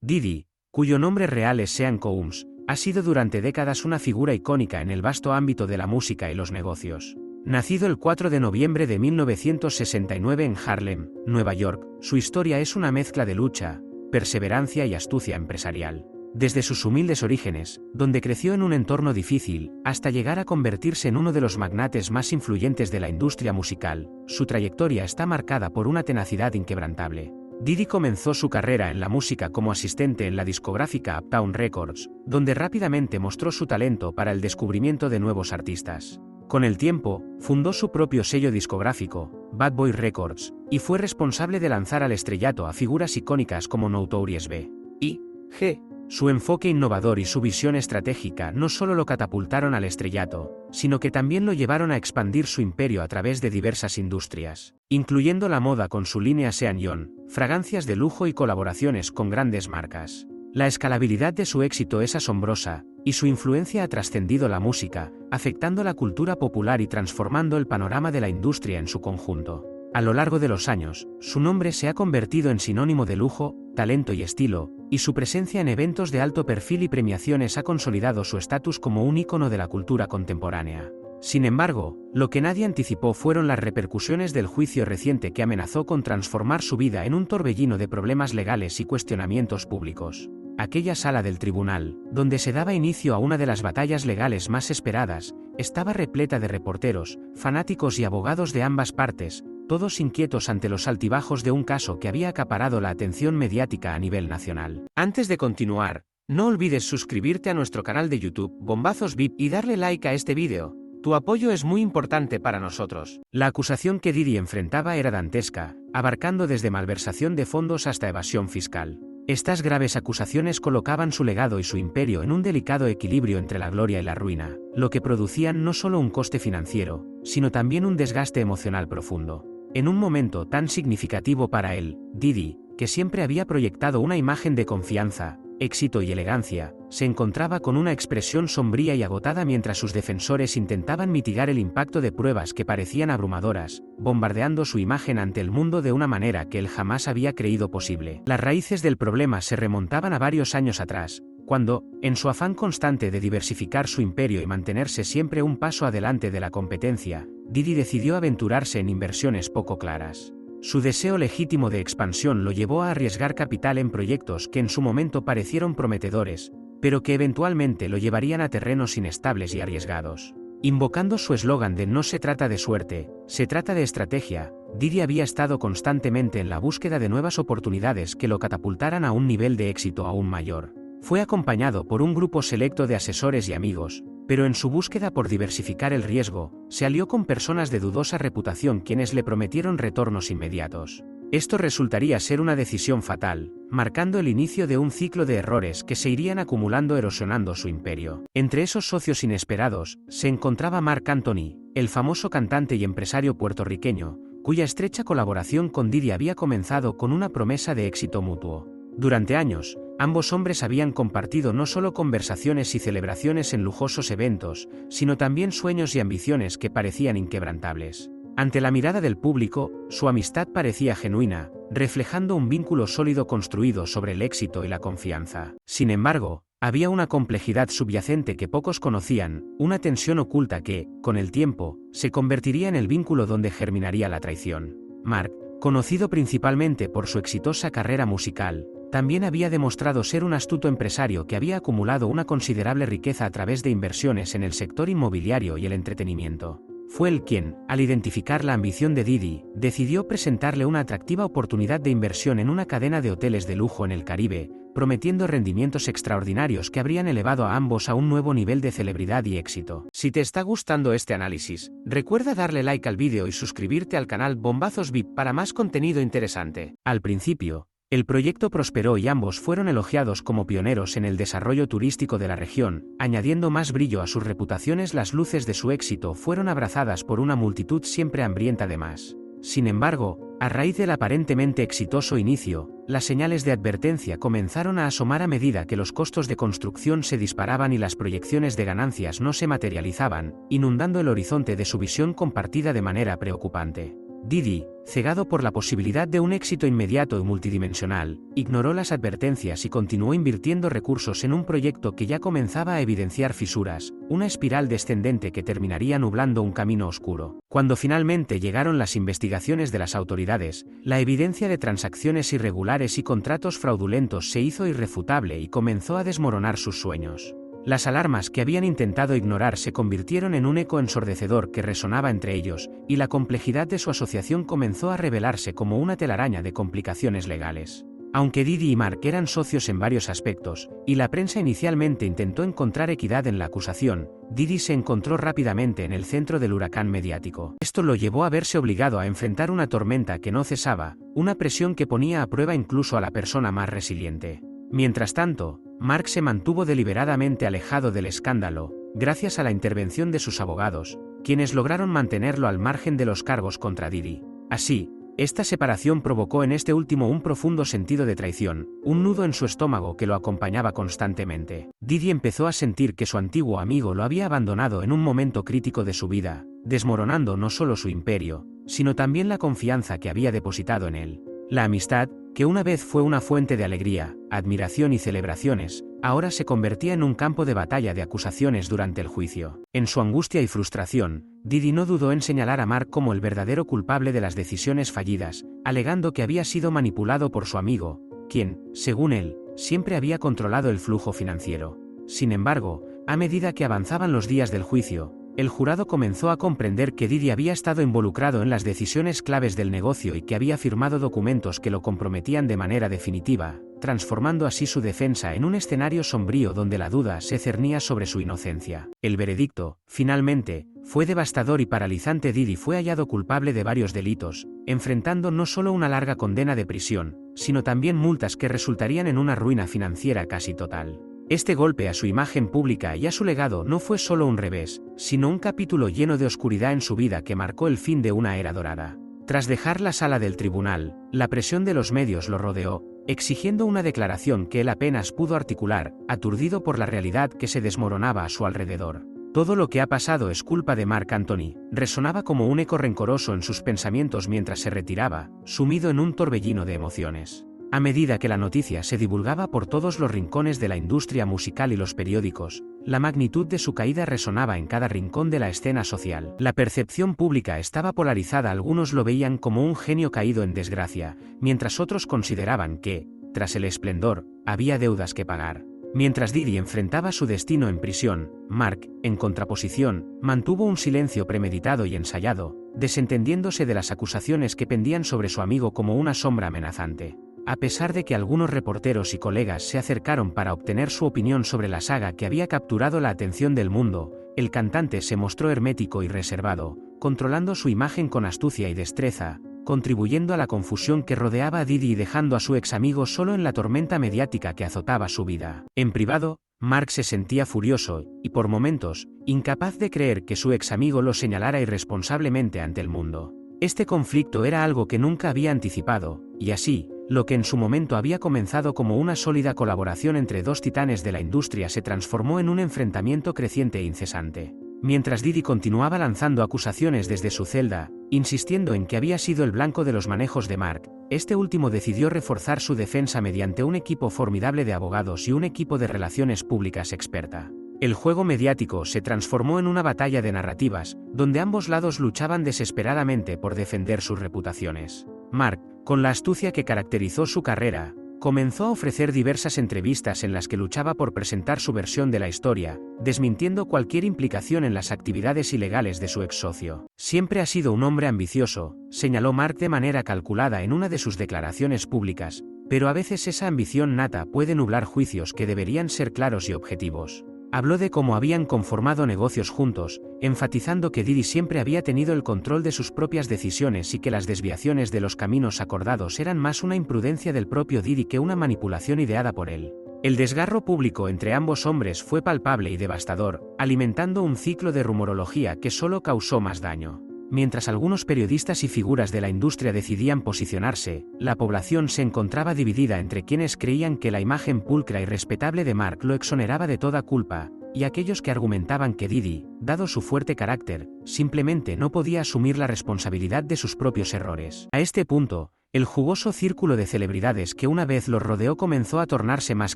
Diddy, cuyo nombre real es Sean Combs, ha sido durante décadas una figura icónica en el vasto ámbito de la música y los negocios. Nacido el 4 de noviembre de 1969 en Harlem, Nueva York, su historia es una mezcla de lucha, perseverancia y astucia empresarial. Desde sus humildes orígenes, donde creció en un entorno difícil, hasta llegar a convertirse en uno de los magnates más influyentes de la industria musical, su trayectoria está marcada por una tenacidad inquebrantable. Diddy comenzó su carrera en la música como asistente en la discográfica Uptown Records, donde rápidamente mostró su talento para el descubrimiento de nuevos artistas. Con el tiempo, fundó su propio sello discográfico, Bad Boy Records, y fue responsable de lanzar al estrellato a figuras icónicas como Notorious B.I.G. Su enfoque innovador y su visión estratégica no solo lo catapultaron al estrellato, sino que también lo llevaron a expandir su imperio a través de diversas industrias, incluyendo la moda con su línea Sean John, fragancias de lujo y colaboraciones con grandes marcas. La escalabilidad de su éxito es asombrosa, y su influencia ha trascendido la música, afectando la cultura popular y transformando el panorama de la industria en su conjunto. A lo largo de los años, su nombre se ha convertido en sinónimo de lujo, talento y estilo, y su presencia en eventos de alto perfil y premiaciones ha consolidado su estatus como un ícono de la cultura contemporánea. Sin embargo, lo que nadie anticipó fueron las repercusiones del juicio reciente que amenazó con transformar su vida en un torbellino de problemas legales y cuestionamientos públicos. Aquella sala del tribunal, donde se daba inicio a una de las batallas legales más esperadas, estaba repleta de reporteros, fanáticos y abogados de ambas partes, todos inquietos ante los altibajos de un caso que había acaparado la atención mediática a nivel nacional. Antes de continuar, no olvides suscribirte a nuestro canal de YouTube, Bombazos VIP, y darle like a este vídeo. Tu apoyo es muy importante para nosotros. La acusación que Diddy enfrentaba era dantesca, abarcando desde malversación de fondos hasta evasión fiscal. Estas graves acusaciones colocaban su legado y su imperio en un delicado equilibrio entre la gloria y la ruina, lo que producían no solo un coste financiero, sino también un desgaste emocional profundo. En un momento tan significativo para él, Diddy, que siempre había proyectado una imagen de confianza, éxito y elegancia, se encontraba con una expresión sombría y agotada mientras sus defensores intentaban mitigar el impacto de pruebas que parecían abrumadoras, bombardeando su imagen ante el mundo de una manera que él jamás había creído posible. Las raíces del problema se remontaban a varios años atrás, cuando, en su afán constante de diversificar su imperio y mantenerse siempre un paso adelante de la competencia, Diddy decidió aventurarse en inversiones poco claras. Su deseo legítimo de expansión lo llevó a arriesgar capital en proyectos que en su momento parecieron prometedores, pero que eventualmente lo llevarían a terrenos inestables y arriesgados. Invocando su eslogan de "no se trata de suerte, se trata de estrategia", Diddy había estado constantemente en la búsqueda de nuevas oportunidades que lo catapultaran a un nivel de éxito aún mayor. Fue acompañado por un grupo selecto de asesores y amigos, pero en su búsqueda por diversificar el riesgo, se alió con personas de dudosa reputación quienes le prometieron retornos inmediatos. Esto resultaría ser una decisión fatal, marcando el inicio de un ciclo de errores que se irían acumulando erosionando su imperio. Entre esos socios inesperados, se encontraba Marc Anthony, el famoso cantante y empresario puertorriqueño, cuya estrecha colaboración con Diddy había comenzado con una promesa de éxito mutuo. Durante años, ambos hombres habían compartido no solo conversaciones y celebraciones en lujosos eventos, sino también sueños y ambiciones que parecían inquebrantables. Ante la mirada del público, su amistad parecía genuina, reflejando un vínculo sólido construido sobre el éxito y la confianza. Sin embargo, había una complejidad subyacente que pocos conocían, una tensión oculta que, con el tiempo, se convertiría en el vínculo donde germinaría la traición. Marc, conocido principalmente por su exitosa carrera musical, también había demostrado ser un astuto empresario que había acumulado una considerable riqueza a través de inversiones en el sector inmobiliario y el entretenimiento. Fue él quien, al identificar la ambición de Diddy, decidió presentarle una atractiva oportunidad de inversión en una cadena de hoteles de lujo en el Caribe, prometiendo rendimientos extraordinarios que habrían elevado a ambos a un nuevo nivel de celebridad y éxito. Si te está gustando este análisis, recuerda darle like al vídeo y suscribirte al canal Bombazos VIP para más contenido interesante. Al principio, el proyecto prosperó y ambos fueron elogiados como pioneros en el desarrollo turístico de la región, añadiendo más brillo a sus reputaciones. Las luces de su éxito fueron abrazadas por una multitud siempre hambrienta de más. Sin embargo, a raíz del aparentemente exitoso inicio, las señales de advertencia comenzaron a asomar a medida que los costos de construcción se disparaban y las proyecciones de ganancias no se materializaban, inundando el horizonte de su visión compartida de manera preocupante. Didi, cegado por la posibilidad de un éxito inmediato y multidimensional, ignoró las advertencias y continuó invirtiendo recursos en un proyecto que ya comenzaba a evidenciar fisuras, una espiral descendente que terminaría nublando un camino oscuro. Cuando finalmente llegaron las investigaciones de las autoridades, la evidencia de transacciones irregulares y contratos fraudulentos se hizo irrefutable y comenzó a desmoronar sus sueños. Las alarmas que habían intentado ignorar se convirtieron en un eco ensordecedor que resonaba entre ellos, y la complejidad de su asociación comenzó a revelarse como una telaraña de complicaciones legales. Aunque Didi y Mark eran socios en varios aspectos, y la prensa inicialmente intentó encontrar equidad en la acusación, Didi se encontró rápidamente en el centro del huracán mediático. Esto lo llevó a verse obligado a enfrentar una tormenta que no cesaba, una presión que ponía a prueba incluso a la persona más resiliente. Mientras tanto, Mark se mantuvo deliberadamente alejado del escándalo, gracias a la intervención de sus abogados, quienes lograron mantenerlo al margen de los cargos contra Didi. Así, esta separación provocó en este último un profundo sentido de traición, un nudo en su estómago que lo acompañaba constantemente. Didi empezó a sentir que su antiguo amigo lo había abandonado en un momento crítico de su vida, desmoronando no solo su imperio, sino también la confianza que había depositado en él. La amistad, que una vez fue una fuente de alegría, admiración y celebraciones, ahora se convertía en un campo de batalla de acusaciones durante el juicio. En su angustia y frustración, Didi no dudó en señalar a Mark como el verdadero culpable de las decisiones fallidas, alegando que había sido manipulado por su amigo, quien, según él, siempre había controlado el flujo financiero. Sin embargo, a medida que avanzaban los días del juicio, el jurado comenzó a comprender que Didi había estado involucrado en las decisiones claves del negocio y que había firmado documentos que lo comprometían de manera definitiva, transformando así su defensa en un escenario sombrío donde la duda se cernía sobre su inocencia. El veredicto, finalmente, fue devastador y paralizante. Didi fue hallado culpable de varios delitos, enfrentando no solo una larga condena de prisión, sino también multas que resultarían en una ruina financiera casi total. Este golpe a su imagen pública y a su legado no fue solo un revés, sino un capítulo lleno de oscuridad en su vida que marcó el fin de una era dorada. Tras dejar la sala del tribunal, la presión de los medios lo rodeó, exigiendo una declaración que él apenas pudo articular, aturdido por la realidad que se desmoronaba a su alrededor. Todo lo que ha pasado es culpa de Mark Anthony, resonaba como un eco rencoroso en sus pensamientos mientras se retiraba, sumido en un torbellino de emociones. A medida que la noticia se divulgaba por todos los rincones de la industria musical y los periódicos, la magnitud de su caída resonaba en cada rincón de la escena social. La percepción pública estaba polarizada. Algunos lo veían como un genio caído en desgracia, mientras otros consideraban que, tras el esplendor, había deudas que pagar. Mientras Didi enfrentaba su destino en prisión, Mark, en contraposición, mantuvo un silencio premeditado y ensayado, desentendiéndose de las acusaciones que pendían sobre su amigo como una sombra amenazante. A pesar de que algunos reporteros y colegas se acercaron para obtener su opinión sobre la saga que había capturado la atención del mundo, el cantante se mostró hermético y reservado, controlando su imagen con astucia y destreza, contribuyendo a la confusión que rodeaba a Didi y dejando a su ex amigo solo en la tormenta mediática que azotaba su vida. En privado, Mark se sentía furioso, y por momentos, incapaz de creer que su ex amigo lo señalara irresponsablemente ante el mundo. Este conflicto era algo que nunca había anticipado, y así, lo que en su momento había comenzado como una sólida colaboración entre dos titanes de la industria se transformó en un enfrentamiento creciente e incesante. Mientras Didi continuaba lanzando acusaciones desde su celda, insistiendo en que había sido el blanco de los manejos de Mark, este último decidió reforzar su defensa mediante un equipo formidable de abogados y un equipo de relaciones públicas experta. El juego mediático se transformó en una batalla de narrativas, donde ambos lados luchaban desesperadamente por defender sus reputaciones. Mark, con la astucia que caracterizó su carrera, comenzó a ofrecer diversas entrevistas en las que luchaba por presentar su versión de la historia, desmintiendo cualquier implicación en las actividades ilegales de su ex socio. Siempre ha sido un hombre ambicioso, señaló Mark de manera calculada en una de sus declaraciones públicas, pero a veces esa ambición nata puede nublar juicios que deberían ser claros y objetivos. Habló de cómo habían conformado negocios juntos, enfatizando que Didi siempre había tenido el control de sus propias decisiones y que las desviaciones de los caminos acordados eran más una imprudencia del propio Didi que una manipulación ideada por él. El desgarro público entre ambos hombres fue palpable y devastador, alimentando un ciclo de rumorología que solo causó más daño. Mientras algunos periodistas y figuras de la industria decidían posicionarse, la población se encontraba dividida entre quienes creían que la imagen pulcra y respetable de Mark lo exoneraba de toda culpa, y aquellos que argumentaban que Didi, dado su fuerte carácter, simplemente no podía asumir la responsabilidad de sus propios errores. A este punto, el jugoso círculo de celebridades que una vez los rodeó comenzó a tornarse más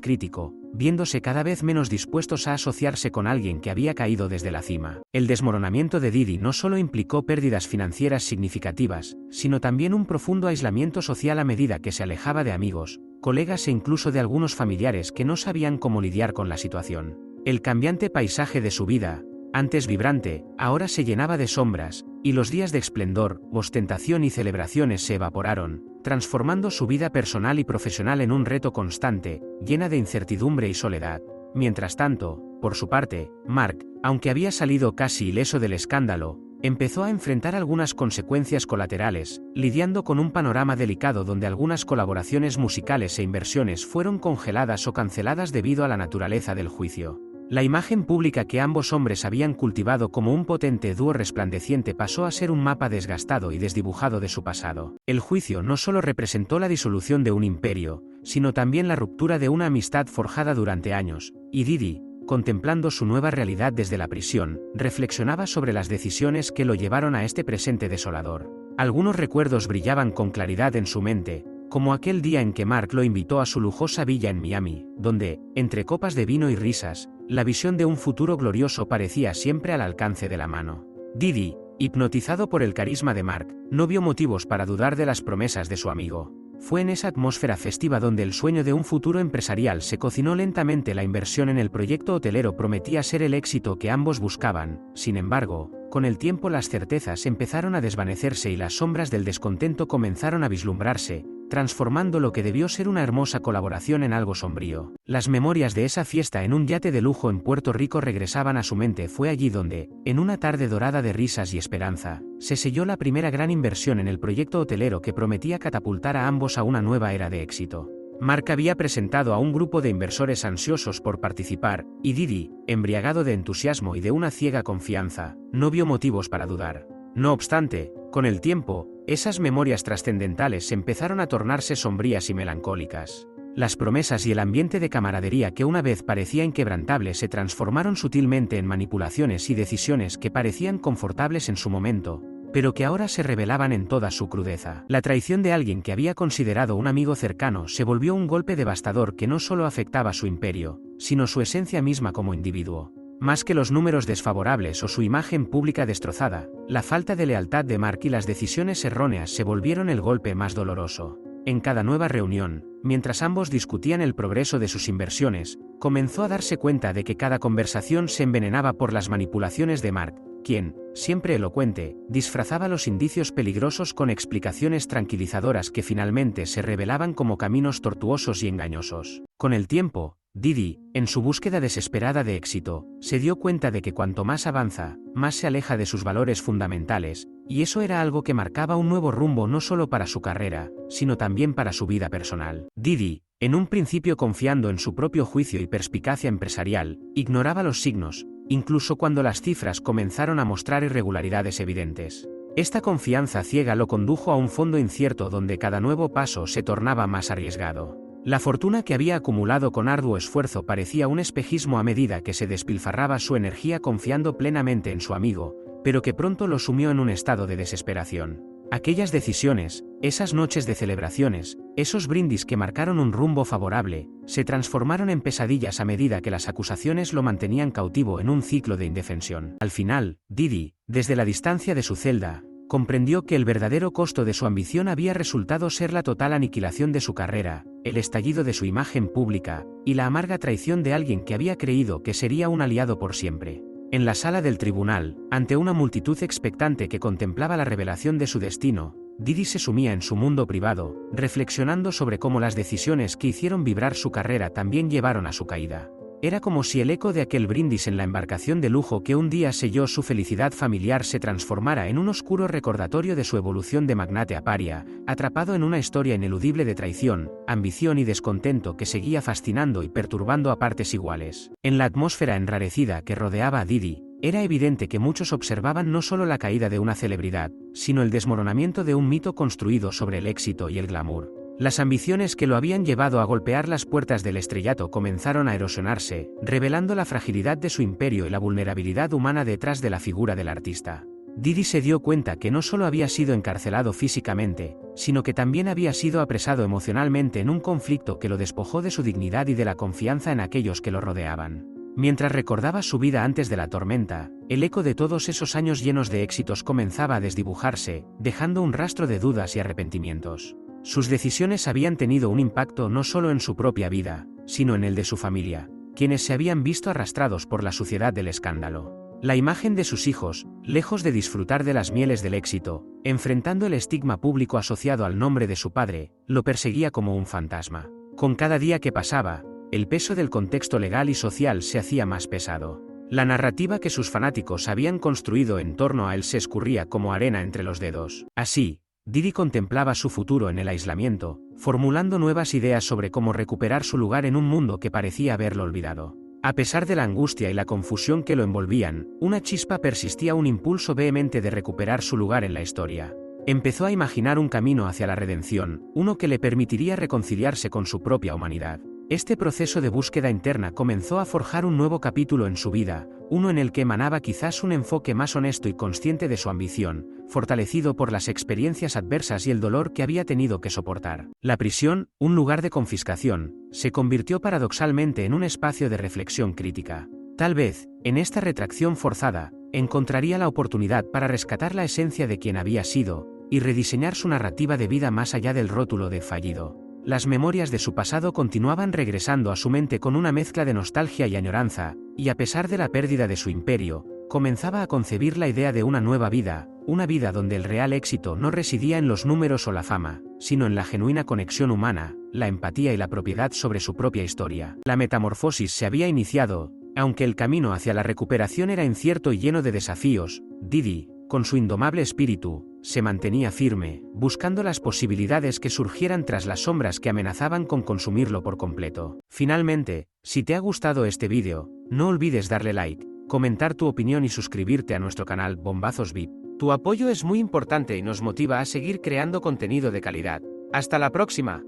crítico, viéndose cada vez menos dispuestos a asociarse con alguien que había caído desde la cima. El desmoronamiento de Didi no solo implicó pérdidas financieras significativas, sino también un profundo aislamiento social a medida que se alejaba de amigos, colegas e incluso de algunos familiares que no sabían cómo lidiar con la situación. El cambiante paisaje de su vida, antes vibrante, ahora se llenaba de sombras, y los días de esplendor, ostentación y celebraciones se evaporaron, transformando su vida personal y profesional en un reto constante, llena de incertidumbre y soledad. Mientras tanto, por su parte, Mark, aunque había salido casi ileso del escándalo, empezó a enfrentar algunas consecuencias colaterales, lidiando con un panorama delicado donde algunas colaboraciones musicales e inversiones fueron congeladas o canceladas debido a la naturaleza del juicio. La imagen pública que ambos hombres habían cultivado como un potente dúo resplandeciente pasó a ser un mapa desgastado y desdibujado de su pasado. El juicio no solo representó la disolución de un imperio, sino también la ruptura de una amistad forjada durante años, y Didi, contemplando su nueva realidad desde la prisión, reflexionaba sobre las decisiones que lo llevaron a este presente desolador. Algunos recuerdos brillaban con claridad en su mente, como aquel día en que Mark lo invitó a su lujosa villa en Miami, donde, entre copas de vino y risas, la visión de un futuro glorioso parecía siempre al alcance de la mano. Didi, hipnotizado por el carisma de Mark, no vio motivos para dudar de las promesas de su amigo. Fue en esa atmósfera festiva donde el sueño de un futuro empresarial se cocinó lentamente. La inversión en el proyecto hotelero prometía ser el éxito que ambos buscaban. Sin embargo, con el tiempo las certezas empezaron a desvanecerse y las sombras del descontento comenzaron a vislumbrarse, transformando lo que debió ser una hermosa colaboración en algo sombrío. Las memorias de esa fiesta en un yate de lujo en Puerto Rico regresaban a su mente. Fue allí donde, en una tarde dorada de risas y esperanza, se selló la primera gran inversión en el proyecto hotelero que prometía catapultar a ambos a una nueva era de éxito. Mark había presentado a un grupo de inversores ansiosos por participar, y Didi, embriagado de entusiasmo y de una ciega confianza, no vio motivos para dudar. No obstante, con el tiempo, esas memorias trascendentales empezaron a tornarse sombrías y melancólicas. Las promesas y el ambiente de camaradería que una vez parecía inquebrantable se transformaron sutilmente en manipulaciones y decisiones que parecían confortables en su momento, pero que ahora se revelaban en toda su crudeza. La traición de alguien que había considerado un amigo cercano se volvió un golpe devastador que no solo afectaba su imperio, sino su esencia misma como individuo. Más que los números desfavorables o su imagen pública destrozada, la falta de lealtad de Mark y las decisiones erróneas se volvieron el golpe más doloroso. En cada nueva reunión, mientras ambos discutían el progreso de sus inversiones, comenzó a darse cuenta de que cada conversación se envenenaba por las manipulaciones de Mark, quien, siempre elocuente, disfrazaba los indicios peligrosos con explicaciones tranquilizadoras que finalmente se revelaban como caminos tortuosos y engañosos. Con el tiempo, Didi, en su búsqueda desesperada de éxito, se dio cuenta de que cuanto más avanza, más se aleja de sus valores fundamentales, y eso era algo que marcaba un nuevo rumbo no solo para su carrera, sino también para su vida personal. Didi, en un principio confiando en su propio juicio y perspicacia empresarial, ignoraba los signos, incluso cuando las cifras comenzaron a mostrar irregularidades evidentes. Esta confianza ciega lo condujo a un fondo incierto donde cada nuevo paso se tornaba más arriesgado. La fortuna que había acumulado con arduo esfuerzo parecía un espejismo a medida que se despilfarraba su energía confiando plenamente en su amigo, pero que pronto lo sumió en un estado de desesperación. Aquellas decisiones, esas noches de celebraciones, esos brindis que marcaron un rumbo favorable, se transformaron en pesadillas a medida que las acusaciones lo mantenían cautivo en un ciclo de indefensión. Al final, Didi, desde la distancia de su celda, comprendió que el verdadero costo de su ambición había resultado ser la total aniquilación de su carrera, el estallido de su imagen pública, y la amarga traición de alguien que había creído que sería un aliado por siempre. En la sala del tribunal, ante una multitud expectante que contemplaba la revelación de su destino, Didi se sumía en su mundo privado, reflexionando sobre cómo las decisiones que hicieron vibrar su carrera también llevaron a su caída. Era como si el eco de aquel brindis en la embarcación de lujo que un día selló su felicidad familiar se transformara en un oscuro recordatorio de su evolución de magnate a paria, atrapado en una historia ineludible de traición, ambición y descontento que seguía fascinando y perturbando a partes iguales. En la atmósfera enrarecida que rodeaba a Didi, era evidente que muchos observaban no solo la caída de una celebridad, sino el desmoronamiento de un mito construido sobre el éxito y el glamour. Las ambiciones que lo habían llevado a golpear las puertas del estrellato comenzaron a erosionarse, revelando la fragilidad de su imperio y la vulnerabilidad humana detrás de la figura del artista. Didi se dio cuenta que no solo había sido encarcelado físicamente, sino que también había sido apresado emocionalmente en un conflicto que lo despojó de su dignidad y de la confianza en aquellos que lo rodeaban. Mientras recordaba su vida antes de la tormenta, el eco de todos esos años llenos de éxitos comenzaba a desdibujarse, dejando un rastro de dudas y arrepentimientos. Sus decisiones habían tenido un impacto no solo en su propia vida, sino en el de su familia, quienes se habían visto arrastrados por la suciedad del escándalo. La imagen de sus hijos, lejos de disfrutar de las mieles del éxito, enfrentando el estigma público asociado al nombre de su padre, lo perseguía como un fantasma. Con cada día que pasaba, el peso del contexto legal y social se hacía más pesado. La narrativa que sus fanáticos habían construido en torno a él se escurría como arena entre los dedos. Así, Didi contemplaba su futuro en el aislamiento, formulando nuevas ideas sobre cómo recuperar su lugar en un mundo que parecía haberlo olvidado. A pesar de la angustia y la confusión que lo envolvían, una chispa persistía, un impulso vehemente de recuperar su lugar en la historia. Empezó a imaginar un camino hacia la redención, uno que le permitiría reconciliarse con su propia humanidad. Este proceso de búsqueda interna comenzó a forjar un nuevo capítulo en su vida, uno en el que emanaba quizás un enfoque más honesto y consciente de su ambición, fortalecido por las experiencias adversas y el dolor que había tenido que soportar. La prisión, un lugar de confiscación, se convirtió paradoxalmente en un espacio de reflexión crítica. Tal vez, en esta retracción forzada, encontraría la oportunidad para rescatar la esencia de quien había sido, y rediseñar su narrativa de vida más allá del rótulo de fallido. Las memorias de su pasado continuaban regresando a su mente con una mezcla de nostalgia y añoranza, y a pesar de la pérdida de su imperio, comenzaba a concebir la idea de una nueva vida, una vida donde el real éxito no residía en los números o la fama, sino en la genuina conexión humana, la empatía y la propiedad sobre su propia historia. La metamorfosis se había iniciado, aunque el camino hacia la recuperación era incierto y lleno de desafíos. Didi, con su indomable espíritu, se mantenía firme, buscando las posibilidades que surgieran tras las sombras que amenazaban con consumirlo por completo. Finalmente, si te ha gustado este vídeo, no olvides darle like, comentar tu opinión y suscribirte a nuestro canal Bombazos VIP. Tu apoyo es muy importante y nos motiva a seguir creando contenido de calidad. ¡Hasta la próxima!